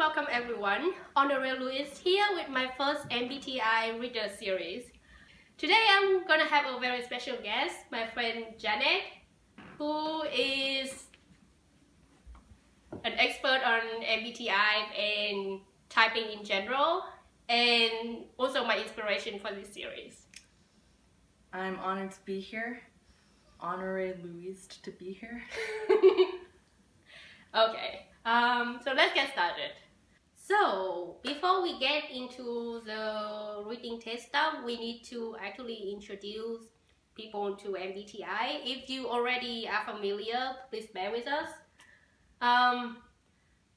welcome everyone. Honoree-Louise here with my first MBTI reader series. Today I'm gonna have a very special guest, my friend Janet, who is an expert on MBTI and typing in general, and also my inspiration for this series. I'm honored to be here. Honoree-Louise to be here. Okay, so let's get started. So, before we get into the reading test stuff, we need to actually introduce people to MBTI. If you already are familiar, please bear with us.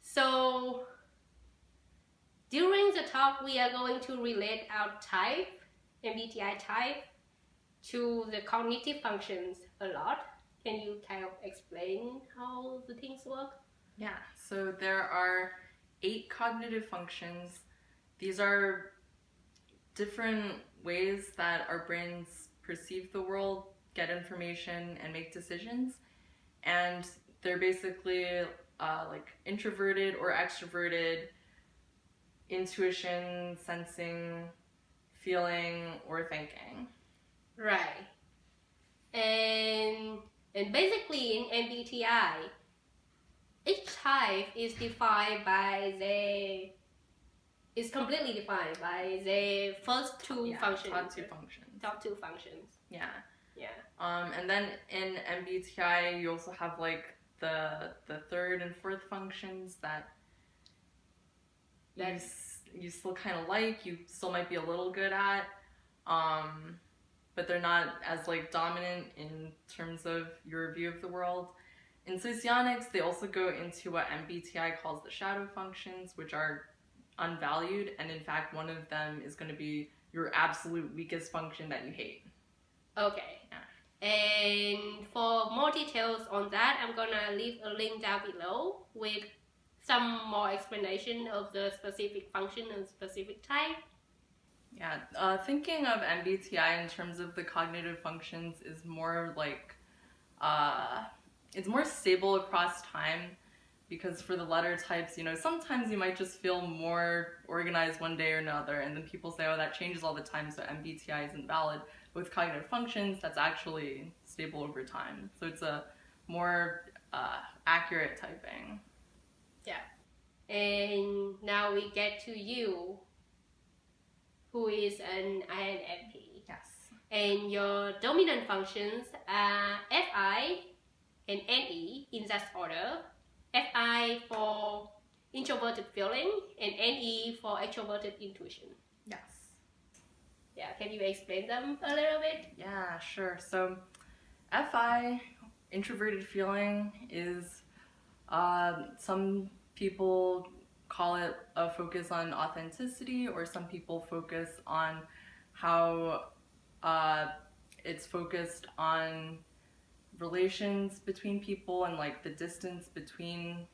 So, during the talk, we are going to relate our type, MBTI type, to the cognitive functions a lot. Can you kind of explain how the things work? Yeah, so there are 8 cognitive functions. These are different ways that our brains perceive the world, get information, and make decisions. And they're basically like introverted or extroverted, intuition, sensing, feeling, or thinking. Right. And basically in MBTI, each type is defined by is completely defined by the first two functions. Top two functions. Yeah. Yeah. And then in MBTI, you also have like the third and fourth functions that you still kind of like, you still might be a little good at, but they're not as like dominant in terms of your view of the world. In socionics, they also go into what MBTI calls the shadow functions, which are unvalued, and in fact, one of them is going to be your absolute weakest function that you hate. Okay. Yeah. And for more details on that, I'm gonna leave a link down below with some more explanation of the specific function and specific type. Yeah, thinking of MBTI in terms of the cognitive functions is more like, it's more stable across time, because for the letter types, sometimes you might just feel more organized one day or another, and then people say, oh, that changes all the time, so MBTI isn't valid. With cognitive functions, that's actually stable over time. So it's a more accurate typing. Yeah. And now we get to you, who is an INFP. Yes. And your dominant functions are FI and NE in that order. FI for introverted feeling and NE for extroverted intuition. Yes. Yeah, can you explain them a little bit? Yeah, sure. So FI, introverted feeling, is some people call it a focus on authenticity, or some people focus on how it's focused on relations between people and like the distance between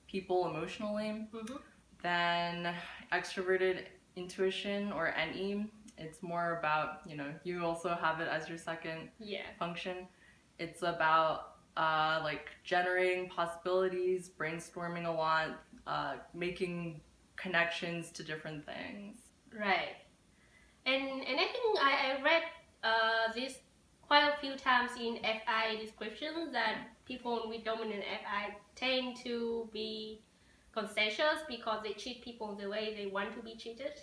people emotionally. Mm-hmm. Then extroverted intuition, or NE, it's more about, you also have it as your second function. It's about like generating possibilities, brainstorming a lot, making connections to different things. Right. And I think I read this quite a few times in FI descriptions that people with dominant FI tend to be conscientious because they treat people the way they want to be treated,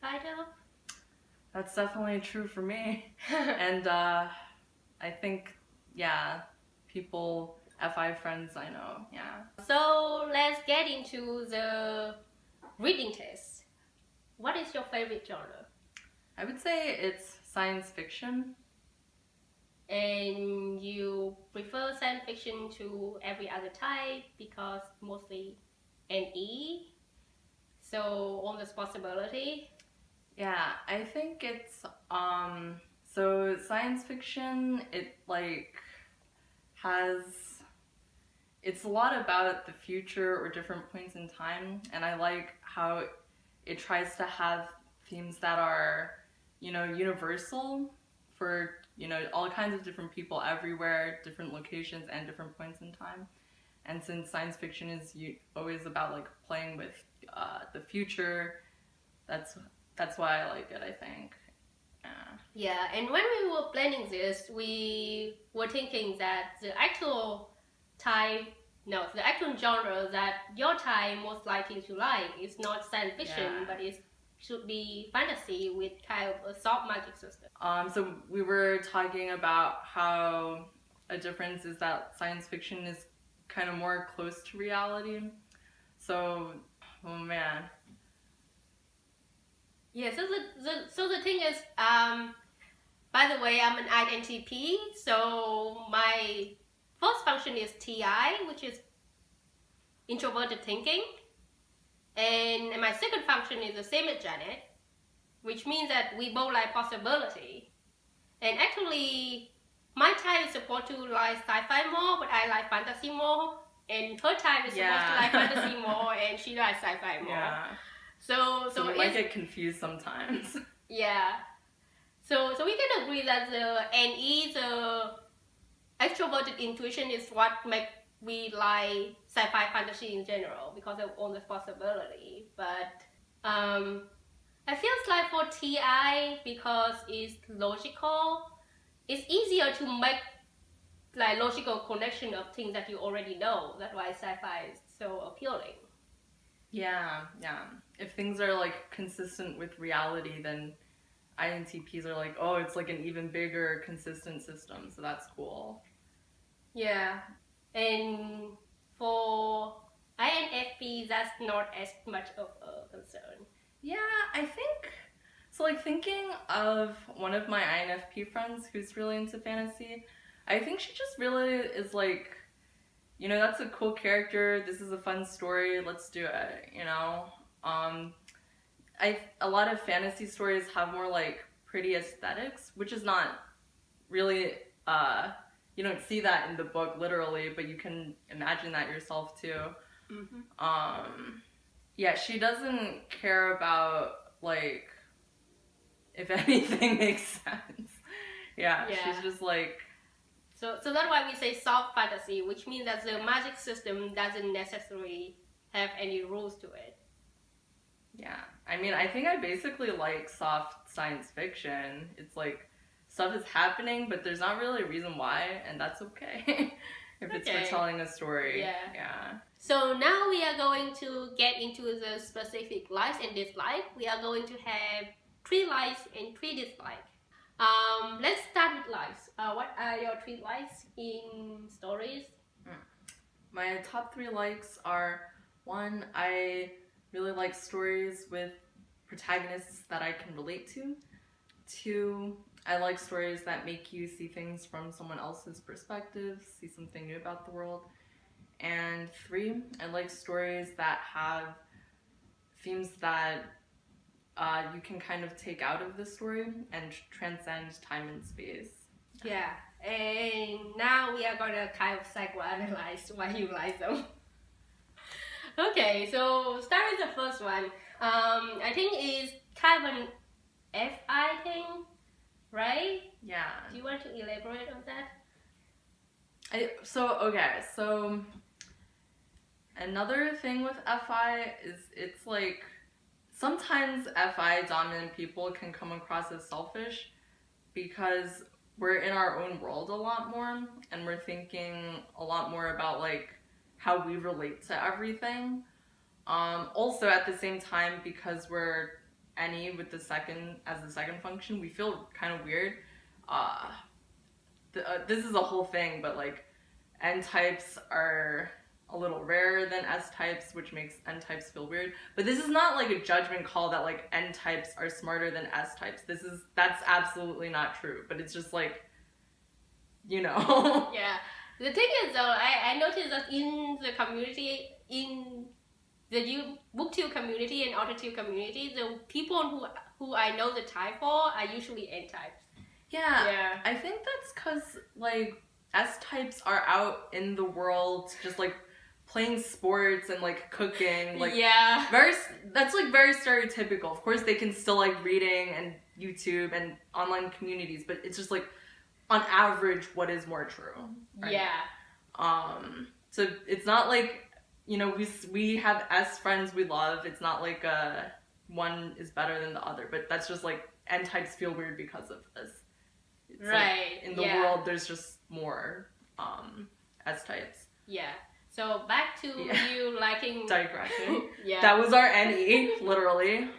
kind of. That's definitely true for me. And I think, people, FI friends I know, So let's get into the reading test. What is your favorite genre? I would say it's science fiction. And you prefer science fiction to every other type because mostly NE, so all this possibility? Yeah, I think it's, so science fiction, it's a lot about the future or different points in time, and I like how it tries to have themes that are, universal for, all kinds of different people everywhere, different locations, and different points in time. And since science fiction is always about like playing with the future, that's why I like it, I think. Yeah, and when we were planning this, we were thinking that the actual genre that your type most likely to like is not science fiction, but it should be fantasy with kind of a soft magic system. So we were talking about how a difference is that science fiction is kind of more close to reality. So, oh man. Yeah, so the thing is, by the way, I'm an INTP, so my first function is TI, which is introverted thinking, and my second function is the same as Janet, which means that we both like possibility. And actually, my type is supposed to like sci-fi more, but I like fantasy more, and her type is supposed to like fantasy more, and she likes sci-fi more. Yeah. So we might get confused sometimes. Yeah. So we can agree that the NE, the extroverted intuition, is what makes we like sci-fi fantasy in general because of all the possibility. But I feel like for TI, because it's logical, it's easier to make like logical connection of things that you already know. That's why sci-fi is so appealing. Yeah. If things are like consistent with reality, then INTPs are like, oh, it's like an even bigger consistent system, so that's cool. Yeah, and for INFP, that's not as much of a concern. Yeah, I think so. Like thinking of one of my INFP friends who's really into fantasy, I think she just really is like, that's a cool character. This is a fun story. Let's do it. A lot of fantasy stories have more like pretty aesthetics, which is not really you don't see that in the book literally, but you can imagine that yourself too. Mm-hmm. Yeah, she doesn't care about like if anything makes sense. Yeah, she's just like. So that's why we say soft fantasy, which means that the magic system doesn't necessarily have any rules to it. Yeah, I mean, I think I basically like soft science fiction. It's like stuff is happening, but there's not really a reason why, and that's okay. If it's for telling a story. Yeah. So now we are going to get into the specific likes and dislikes. We are going to have 3 likes and 3 dislikes. Let's start with likes. What are your 3 likes in stories? My top 3 likes are 1, I really like stories with protagonists that I can relate to. 2, I like stories that make you see things from someone else's perspective, see something new about the world. And 3, I like stories that have themes that you can kind of take out of the story and transcend time and space. Yeah, and now we are gonna kind of psychoanalyze why you like them. Okay, so start with the first one. I think it's kind of an FI thing, right? Yeah. Do you want to elaborate on that? So another thing with FI is it's like sometimes FI dominant people can come across as selfish because we're in our own world a lot more and we're thinking a lot more about like how we relate to everything. Also at the same time, because we're NE with the second function, we feel kind of weird. This is a whole thing, but like N types are a little rarer than S types, which makes N types feel weird. But this is not like a judgment call that like N types are smarter than S types. That's absolutely not true. But it's just like, Yeah. The thing is though, I noticed that in the community, in the booktube community and authortube community, the people who I know the type for are usually N types. Yeah. I think that's because like S types are out in the world just like playing sports and like cooking, like that's like very stereotypical. Of course they can still like reading and YouTube and online communities, but it's just like on average what is more true, right? So it's not like, you know, we have S friends we love. It's not like one is better than the other, but that's just like N types feel weird because of this. It's right. Like, in the world, there's just more S types. Yeah. So back to you liking digression. Yeah. That was our NE, literally.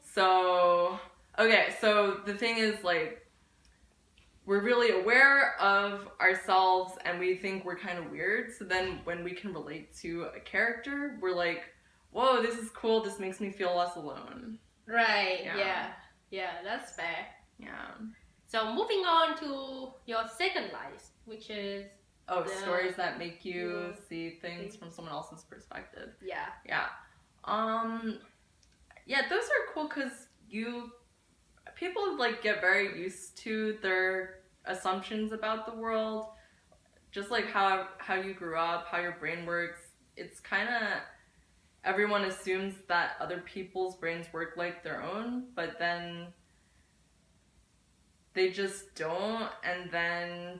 So okay, so the thing is, like, we're really aware of ourselves and we think we're kind of weird. So then when we can relate to a character, we're like, whoa, this is cool. This makes me feel less alone. Right. Yeah, that's fair. Yeah. So moving on to your second life, which is stories that make you see things from someone else's perspective. Yeah. Yeah. Yeah, those are cool because people like get very used to their assumptions about the world, just like how you grew up, how your brain works. It's kind of, everyone assumes that other people's brains work like their own, but then they just don't. And then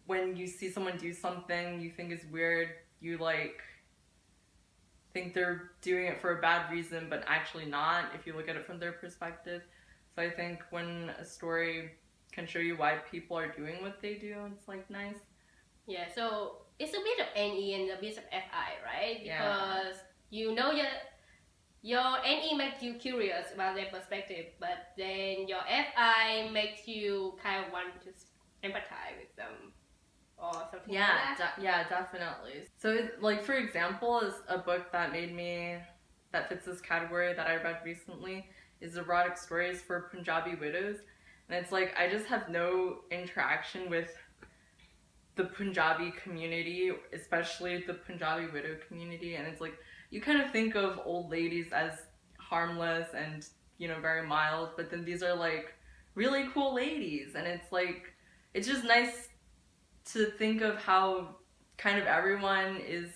when you see someone do something you think is weird, you like think they're doing it for a bad reason, but actually not, if you look at it from their perspective. So I think when a story can show you why people are doing what they do, it's like nice. Yeah, so it's a bit of NE and a bit of FI, right? Because you know your NE makes you curious about their perspective, but then your FI makes you kind of want to empathize with them or something like that. Yeah, definitely. So like, for example, is a book that fits this category that I read recently is Erotic Stories for Punjabi Widows. And it's like, I just have no interaction with the Punjabi community, especially the Punjabi widow community. And it's like, you kind of think of old ladies as harmless and, you know, very mild, but then these are like really cool ladies. And it's like, it's just nice to think of how kind of everyone is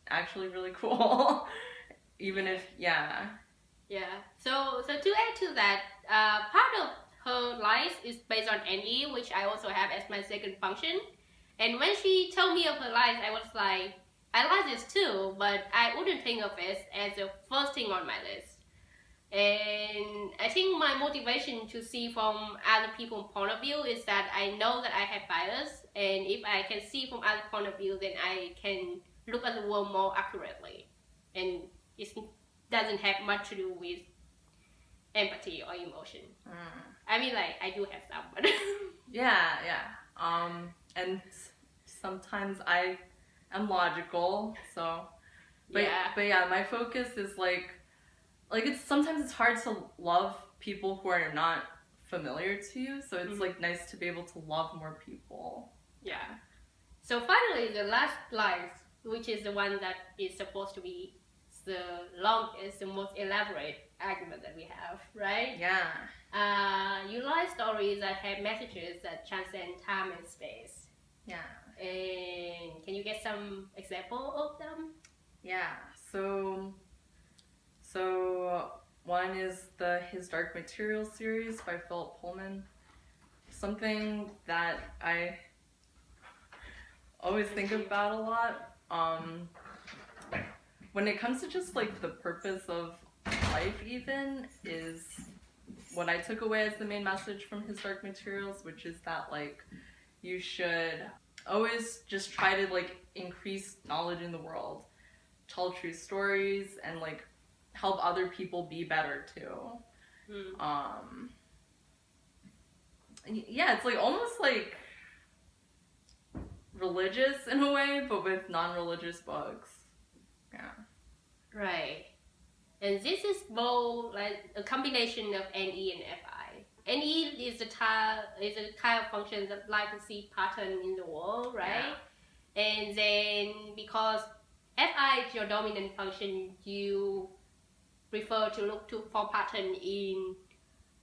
actually really cool. Even if, Yeah. So to add to that, part of her life is based on NE, which I also have as my second function. And when she told me of her life, I was like, I like this too, but I wouldn't think of it as the first thing on my list. And I think my motivation to see from other people's point of view is that I know that I have bias, and if I can see from other point of view, then I can look at the world more accurately. And it doesn't have much to do with empathy or emotion. I mean, like, I do have some, but yeah. And sometimes I am logical, so but yeah, my focus is like sometimes it's hard to love people who are not familiar to you, so it's like nice to be able to love more people. Yeah. So finally, the last life, which is the one that is supposed to be the longest, the most elaborate argument that we have, right? Yeah. You like stories that have messages that transcend time and space. Yeah. And can you get some example of them? Yeah. So one is the His Dark Materials series by Philip Pullman. Something that I always think about a lot. When it comes to just like the purpose of life, even, is what I took away as the main message from His Dark Materials, which is that like you should always just try to like increase knowledge in the world, tell true stories, and like help other people be better too. Yeah, it's like almost like religious in a way, but with non-religious books. Yeah. Right. And this is both like a combination of NE and FI. NE is a kind of function that like to see pattern in the world, right? Yeah. And then because FI is your dominant function, you prefer to look for pattern in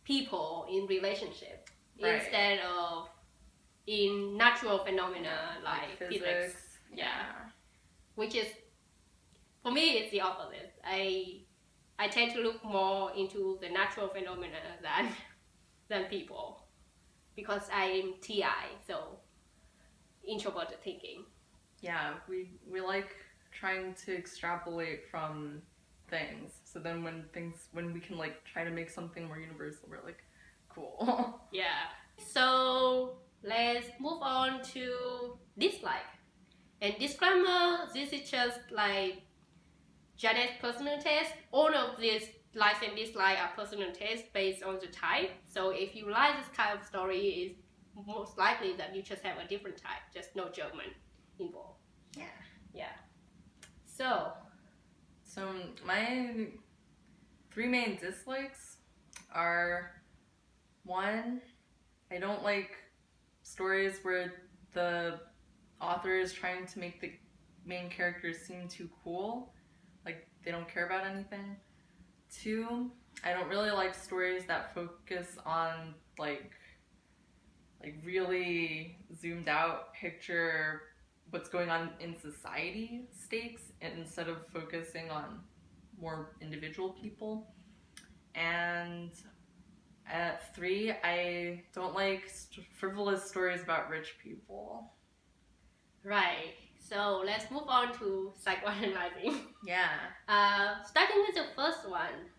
people, in relationship, instead of in natural phenomena like physics. Yeah. Which is, for me, it's the opposite. I tend to look more into the natural phenomena than people, because I'm TI, so introverted thinking. Yeah, we like trying to extrapolate from things. So then when we can like try to make something more universal, we're like, cool. Yeah. So let's move on to dislike. And disclaimer, this is just like Janet's personal test. All of these likes and dislikes are personal tests based on the type. So if you like this kind of story, it's most likely that you just have a different type, just no judgment involved. Yeah. Yeah. So my 3 main dislikes are, 1, I don't like stories where the author is trying to make the main characters seem too cool, like they don't care about anything. 2, I don't really like stories that focus on like really zoomed out picture what's going on in society stakes instead of focusing on more individual people. And at 3, I don't like frivolous stories about rich people. right. So let's move on to psychoanalyzing. Yeah. Starting with the first one,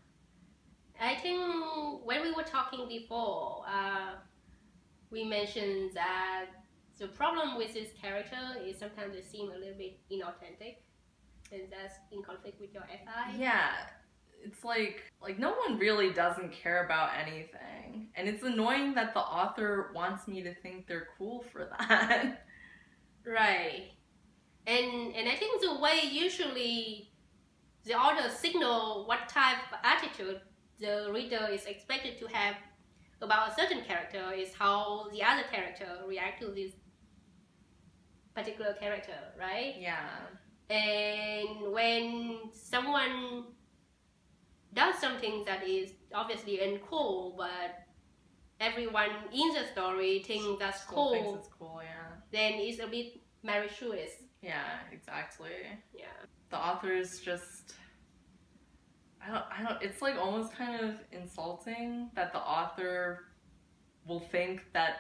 I think when we were talking before, we mentioned that the problem with this character is sometimes they seem a little bit inauthentic, and that's in conflict with your FI. Yeah. It's like no one really doesn't care about anything. And it's annoying that the author wants me to think they're cool for that. Right. And I think the way usually the author signal what type of attitude the reader is expected to have about a certain character is how the other character react to this particular character, right? Yeah. And when someone does something that is obviously uncool, but everyone in the story thinks that's Still thinks cool, it's cool, yeah. then it's a bit meretricious. Yeah, exactly. Yeah. The author is just, I don't, it's like almost kind of insulting that the author will think that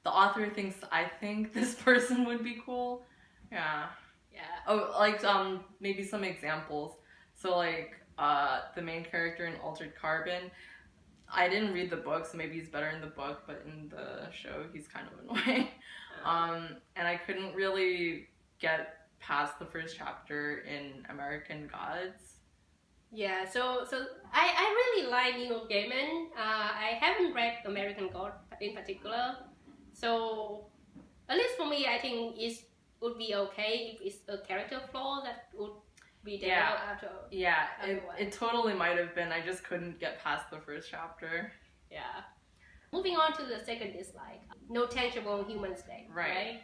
the author thinks I think this person would be cool. Yeah. Yeah. Oh, like, maybe some examples. So, like, the main character in Altered Carbon, I didn't read the book, so maybe he's better in the book, but in the show, he's kind of annoying. And I couldn't really get past the first chapter in American Gods. Yeah, so I really like Neil Gaiman. I haven't read American God in particular, so at least for me, I think it would be okay if it's a character flaw that would be there after. Yeah, it totally might have been. I just couldn't get past the first chapter. Yeah. Moving on to the second dislike, no tangible human stake. Right.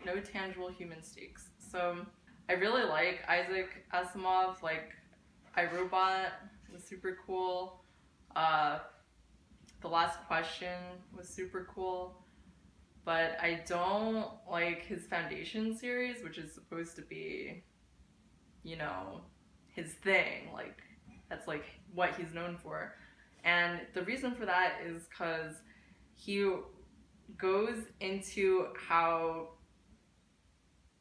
No tangible human stakes. So I really like Isaac Asimov. Like, iRobot was super cool. The Last Question was super cool. But I don't like his Foundation series, which is supposed to be, you know, his thing. Like, that's like what he's known for. And the reason for that is because he goes into how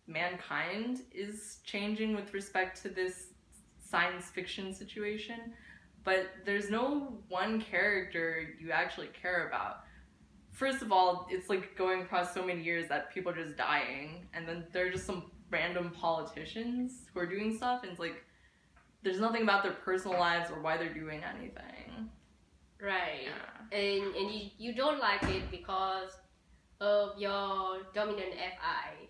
mankind is changing with respect to this science fiction situation, but there's no one character you actually care about. First of all, it's like going across so many years that people are just dying, and then there are just some random politicians who are doing stuff, and it's like there's nothing about their personal lives or why they're doing anything. Right. Yeah. And you don't like it because of your dominant FI.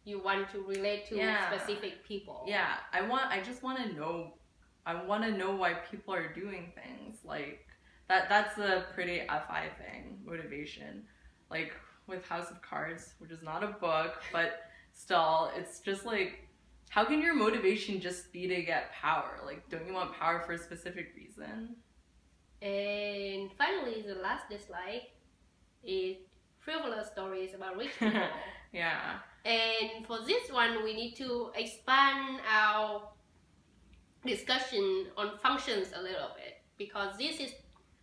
You want to relate to specific people. Yeah, I just want to know. I want to know why people are doing things like that. That's a pretty FI thing, motivation. Like with House of Cards, which is not a book, but still, it's just like, how can your motivation just be to get power? Like, don't you want power for a specific reason? And finally, the last dislike is frivolous stories about rich people. Yeah. And for this one, we need to expand our discussion on functions a little bit, because this is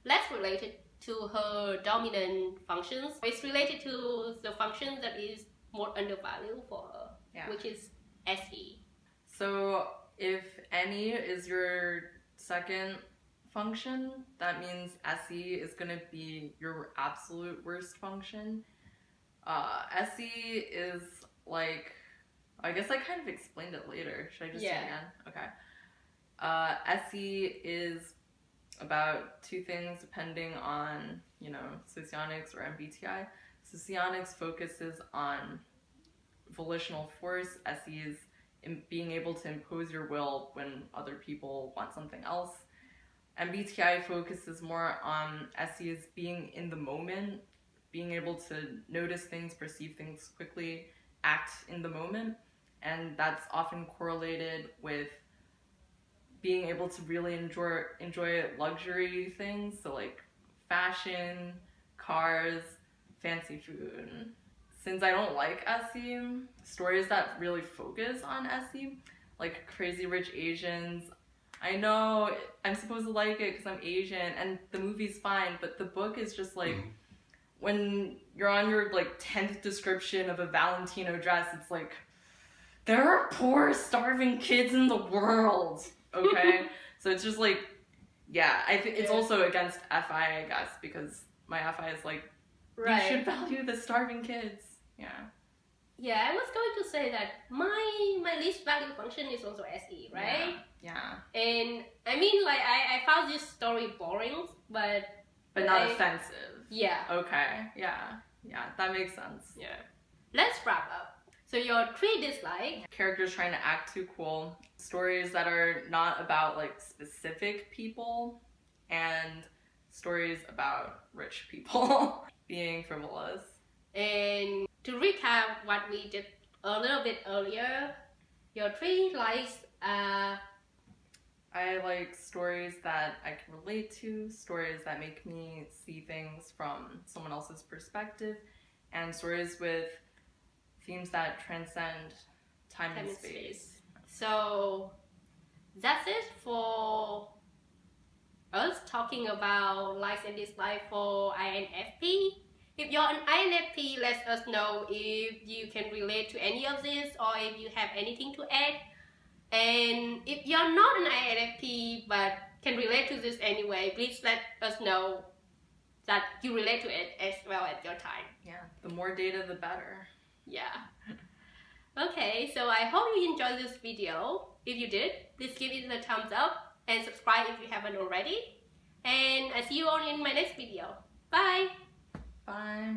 less related to her dominant functions. It's related to the function that is more undervalued for her. Yeah. which is SE. So if NE is your second function, that means SE is going to be your absolute worst function. SE is like, I guess I kind of explained it later. Should I just say it again? Okay. SE is about two things depending on, socionics or MBTI. Socionics focuses on volitional force. SE is in being able to impose your will when other people want something else. MBTI focuses more on SE as being in the moment, being able to notice things, perceive things quickly, act in the moment, and that's often correlated with being able to really enjoy luxury things, so like fashion, cars, fancy food. Since I don't like SE, stories that really focus on SE, like Crazy Rich Asians, I know I'm supposed to like it because I'm Asian, and the movie's fine, but the book is just like, when you're on your like 10th description of a Valentino dress, it's like, there are poor, starving kids in the world, okay? So it's just like, yeah, I think it's also against FI, I guess, because my FI is like, you should value the starving kids. Yeah. Yeah, I was going to say that my least valued function is also SE, right? Yeah. And I mean, like, I found this story boring, but not offensive. Yeah. Okay. Yeah, that makes sense. Yeah. Let's wrap up. So your 3 dislikes. Characters trying to act too cool. Stories that are not about like specific people, and stories about rich people being frivolous. And to recap what we did a little bit earlier, your 3 likes are... I like stories that I can relate to, stories that make me see things from someone else's perspective, and stories with themes that transcend time and space. So that's it for us talking about likes and dislikes for INFP. If you're an INFP, let us know if you can relate to any of this or if you have anything to add. And if you're not an INFP but can relate to this anyway, please let us know that you relate to it as well at your time. Yeah, the more data, the better. Yeah. Okay, so I hope you enjoyed this video. If you did, please give it a thumbs up and subscribe if you haven't already. And I see you all in my next video. Bye! Bye!